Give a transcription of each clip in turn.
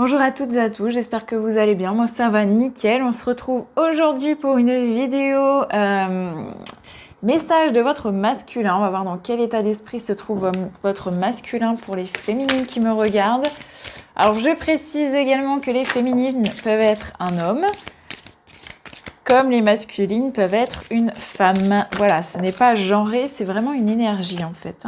Bonjour à toutes et à tous, j'espère que vous allez bien. Moi ça va nickel. On se retrouve aujourd'hui pour une vidéo message de votre masculin. On va voir dans quel état d'esprit se trouve votre masculin pour les féminines qui me regardent. Alors je précise également que les féminines peuvent être un homme, comme les masculines peuvent être une femme. Voilà, ce n'est pas genré, c'est vraiment une énergie en fait.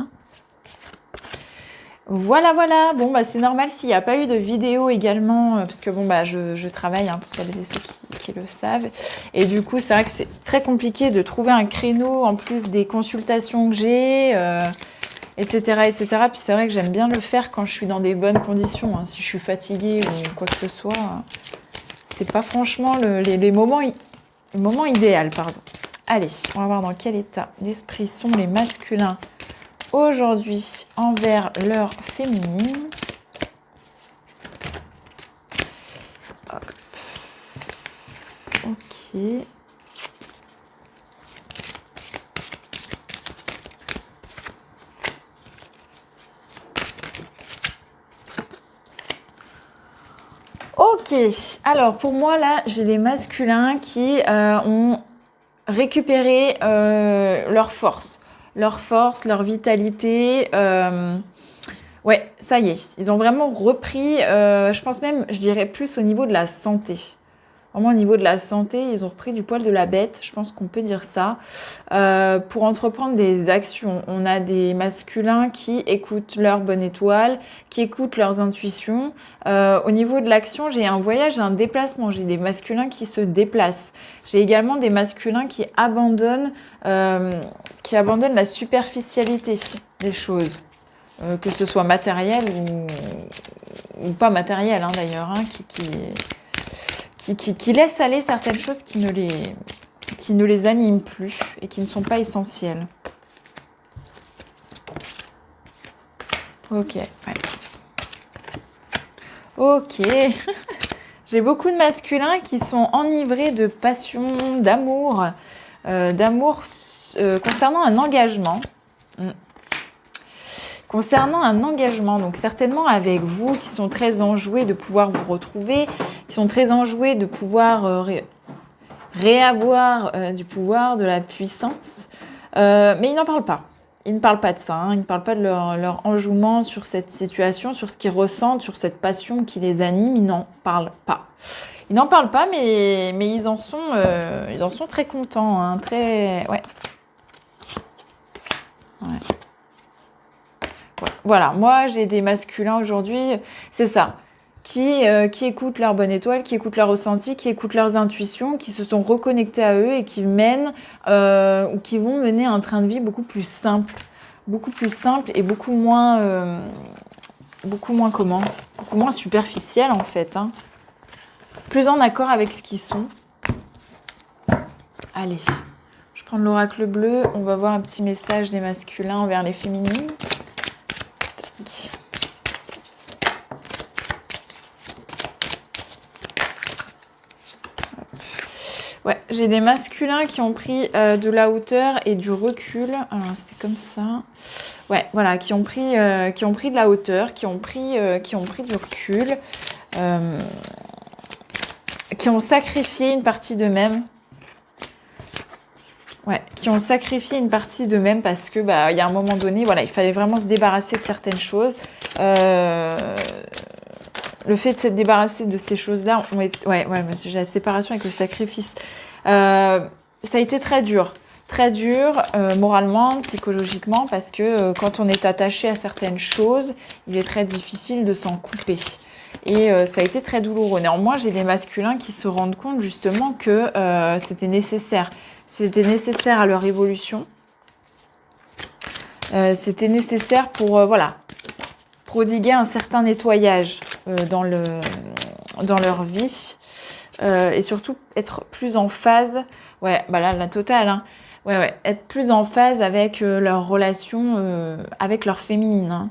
Voilà, voilà. Bon, bah, c'est normal s'il n'y a pas eu de vidéo également, parce que bon, bah, je travaille pour celles et ceux qui le savent. Et du coup, c'est vrai que c'est très compliqué de trouver un créneau en plus des consultations que j'ai, etc., etc. Puis c'est vrai que j'aime bien le faire quand je suis dans des bonnes conditions. Si je suis fatiguée ou quoi que ce soit, c'est pas franchement les moments, le moment idéal, pardon. Allez, on va voir dans quel état d'esprit sont les masculins aujourd'hui envers leur féminine. Hop. Ok. Ok. Alors pour moi là, j'ai des masculins qui ont récupéré leur force, leur vitalité. Ouais, ça y est, ils ont vraiment repris, je pense même, je dirais plus au niveau de la santé. Vraiment au niveau de la santé, ils ont repris du poil de la bête, je pense qu'on peut dire ça, pour entreprendre des actions. On a des masculins qui écoutent leur bonne étoile, qui écoutent leurs intuitions. Au niveau de l'action, j'ai un voyage, un déplacement. J'ai des masculins qui se déplacent. J'ai également des masculins qui abandonnent la superficialité des choses. Que ce soit matériel ou pas matériel d'ailleurs, qui laissent aller certaines choses qui ne les animent plus et qui ne sont pas essentielles. Ok, ouais. Ok. J'ai beaucoup de masculins qui sont enivrés de passion, d'amour, concernant un engagement. Concernant un engagement, donc certainement avec vous, qui sont très enjoués de pouvoir vous retrouver, qui sont très enjoués de pouvoir réavoir du pouvoir, de la puissance, mais ils n'en parlent pas. Ils ne parlent pas de ça, ils ne parlent pas de leur enjouement sur cette situation, sur ce qu'ils ressentent, sur cette passion qui les anime, ils n'en parlent pas. Ils n'en parlent pas, mais ils en sont très contents, très... Ouais. Ouais. Voilà, moi j'ai des masculins aujourd'hui, c'est ça, qui écoutent leur bonne étoile, qui écoutent leur ressenti, qui écoutent leurs intuitions, qui se sont reconnectés à eux et qui mènent ou qui vont mener un train de vie beaucoup plus simple et beaucoup moins comment? Beaucoup moins superficiel en fait, plus en accord avec ce qu'ils sont. Allez, je prends l'oracle bleu, on va voir un petit message des masculins envers les féminines. Ouais, j'ai des masculins qui ont pris de la hauteur et du recul. Alors, c'est comme ça. Ouais, voilà, qui ont pris de la hauteur, qui ont pris du recul, qui ont sacrifié une partie d'eux-mêmes. Ouais, qui ont sacrifié une partie d'eux-mêmes parce que il y a un moment donné, voilà, il fallait vraiment se débarrasser de certaines choses. Le fait de s'être débarrassé de ces choses-là, ouais, j'ai la séparation avec le sacrifice. Ça a été très dur moralement, psychologiquement, parce que quand on est attaché à certaines choses, il est très difficile de s'en couper. Et ça a été très douloureux. Néanmoins, j'ai des masculins qui se rendent compte justement que c'était nécessaire. C'était nécessaire à leur évolution. C'était nécessaire pour, prodiguer un certain nettoyage dans leur vie. Et surtout, être plus en phase. Ouais, là, la totale, Ouais, être plus en phase avec leur relation avec leur féminine.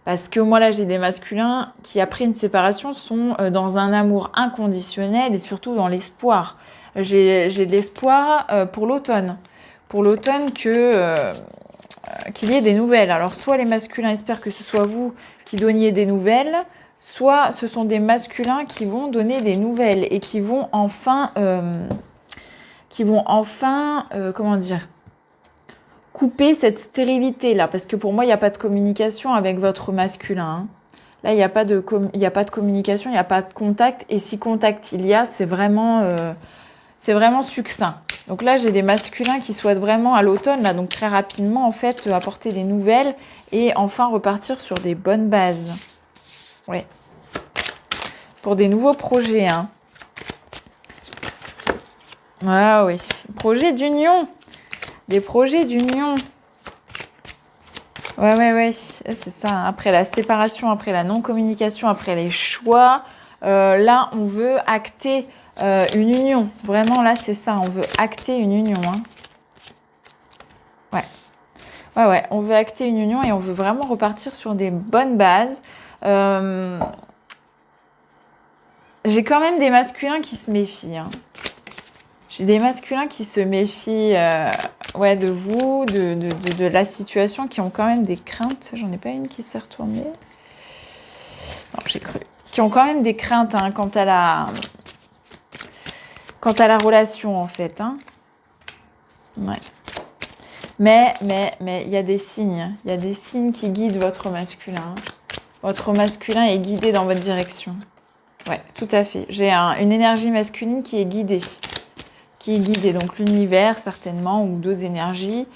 Parce que moi, là, j'ai des masculins qui, après une séparation, sont dans un amour inconditionnel et surtout dans l'espoir. J'ai de l'espoir pour l'automne. Pour l'automne qu'il y ait des nouvelles. Alors, soit les masculins espèrent que ce soit vous qui donniez des nouvelles, soit ce sont des masculins qui vont donner des nouvelles et qui vont enfin, comment dire, couper cette stérilité-là. Parce que pour moi, il n'y a pas de communication avec votre masculin, hein. Là, il n'y a pas de communication, il n'y a pas de contact. Et si contact il y a, c'est vraiment succinct. Donc là, j'ai des masculins qui souhaitent vraiment à l'automne, là, donc très rapidement, en fait, apporter des nouvelles et enfin repartir sur des bonnes bases. Ouais. Pour des nouveaux projets, hein. Ah oui. Projets d'union. Des projets d'union. Ouais. C'est ça. Après la séparation, après la non-communication, après les choix, là, on veut acter une union. Vraiment, là, c'est ça. On veut acter une union, hein. Ouais. On veut acter une union et on veut vraiment repartir sur des bonnes bases. J'ai quand même des masculins qui se méfient, hein. J'ai des masculins qui se méfient de vous, de la situation, qui ont quand même des craintes. J'en ai pas une qui s'est retournée. Non, j'ai cru. Qui ont quand même des craintes, hein, quant à la relation, en fait, hein. Ouais. Mais il y a des signes. Il y a des signes qui guident votre masculin. Votre masculin est guidé dans votre direction. Ouais, tout à fait. J'ai une énergie masculine qui est guidée. Donc l'univers certainement, ou d'autres énergies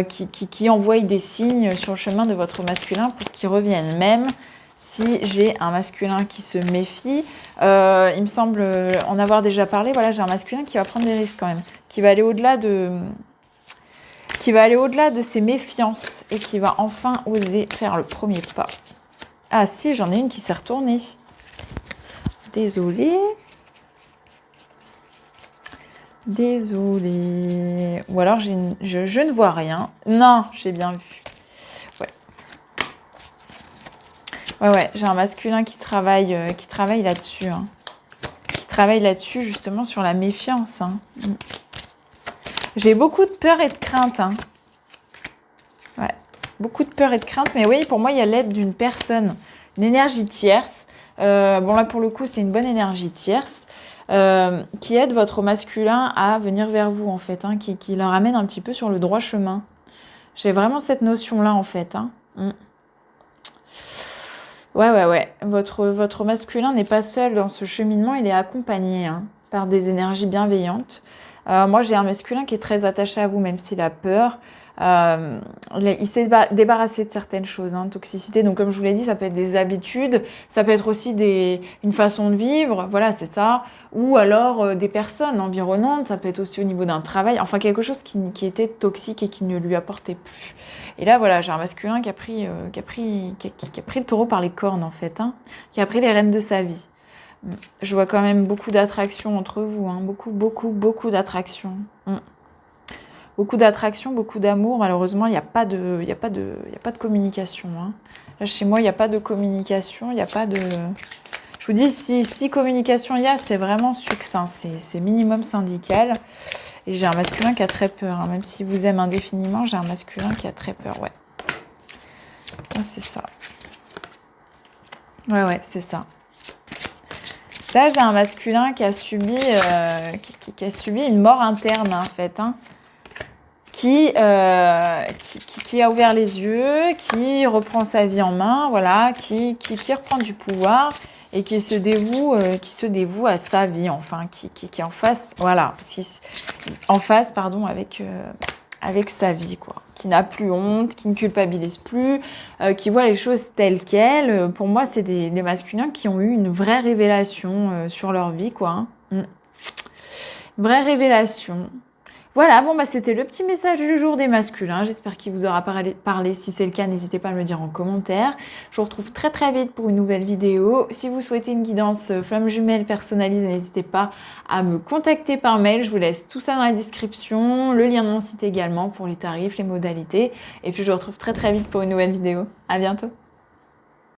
qui envoient des signes sur le chemin de votre masculin pour qu'il revienne. Même si j'ai un masculin qui se méfie, il me semble en avoir déjà parlé, voilà, j'ai un masculin qui va prendre des risques quand même, qui va aller au-delà de ses méfiances et qui va enfin oser faire le premier pas. Ah si, j'en ai une qui s'est retournée. Désolée. Ou alors je ne vois rien. Non, j'ai bien vu. Ouais, j'ai un masculin qui travaille là-dessus, hein. Qui travaille là-dessus justement sur la méfiance, hein. J'ai beaucoup de peur et de crainte, hein. Ouais, beaucoup de peur et de crainte. Mais oui, pour moi, il y a l'aide d'une personne, une énergie tierce. Bon, là, pour le coup, c'est une bonne énergie tierce. Qui aide votre masculin à venir vers vous, en fait, hein, qui leur amène un petit peu sur le droit chemin. J'ai vraiment cette notion-là, en fait, hein. Ouais. Votre masculin n'est pas seul dans ce cheminement, il est accompagné, hein, par des énergies bienveillantes. Moi, j'ai un masculin qui est très attaché à vous, même s'il a peur. Il s'est débarrassé de certaines choses, hein, toxicité. Donc, comme je vous l'ai dit, ça peut être des habitudes, ça peut être aussi une façon de vivre, voilà, c'est ça. Ou alors des personnes environnantes, ça peut être aussi au niveau d'un travail, enfin quelque chose qui était toxique et qui ne lui apportait plus. Et là, voilà, j'ai un masculin qui a pris le taureau par les cornes, en fait, hein, qui a pris les rênes de sa vie. Je vois quand même beaucoup d'attraction entre vous, hein, beaucoup d'attraction. Beaucoup d'attraction, beaucoup d'amour. Malheureusement, il n'y a pas de communication, hein. Là, chez moi, il n'y a pas de communication, il n'y a pas de... Je vous dis, si communication il y a, c'est vraiment succinct, c'est minimum syndical. Et j'ai un masculin qui a très peur, hein. Même s'il vous aime indéfiniment, j'ai un masculin qui a très peur, ouais. Ouais, c'est ça. Ouais, c'est ça. Là, j'ai un masculin qui a subi une mort interne, en fait, hein. Qui a ouvert les yeux, qui reprend sa vie en main, voilà, qui reprend du pouvoir et qui se dévoue à sa vie, enfin, qui est en face, voilà, avec sa vie, quoi, qui n'a plus honte, qui ne culpabilise plus, qui voit les choses telles quelles. Pour moi, c'est des masculins qui ont eu une vraie révélation sur leur vie, quoi, hein. Une vraie révélation. Voilà, bon, c'était le petit message du jour des masculins. J'espère qu'il vous aura parlé. Si c'est le cas, n'hésitez pas à me le dire en commentaire. Je vous retrouve très très vite pour une nouvelle vidéo. Si vous souhaitez une guidance flamme jumelle personnalisée, n'hésitez pas à me contacter par mail. Je vous laisse tout ça dans la description. Le lien de mon site également pour les tarifs, les modalités. Et puis je vous retrouve très très vite pour une nouvelle vidéo. À bientôt.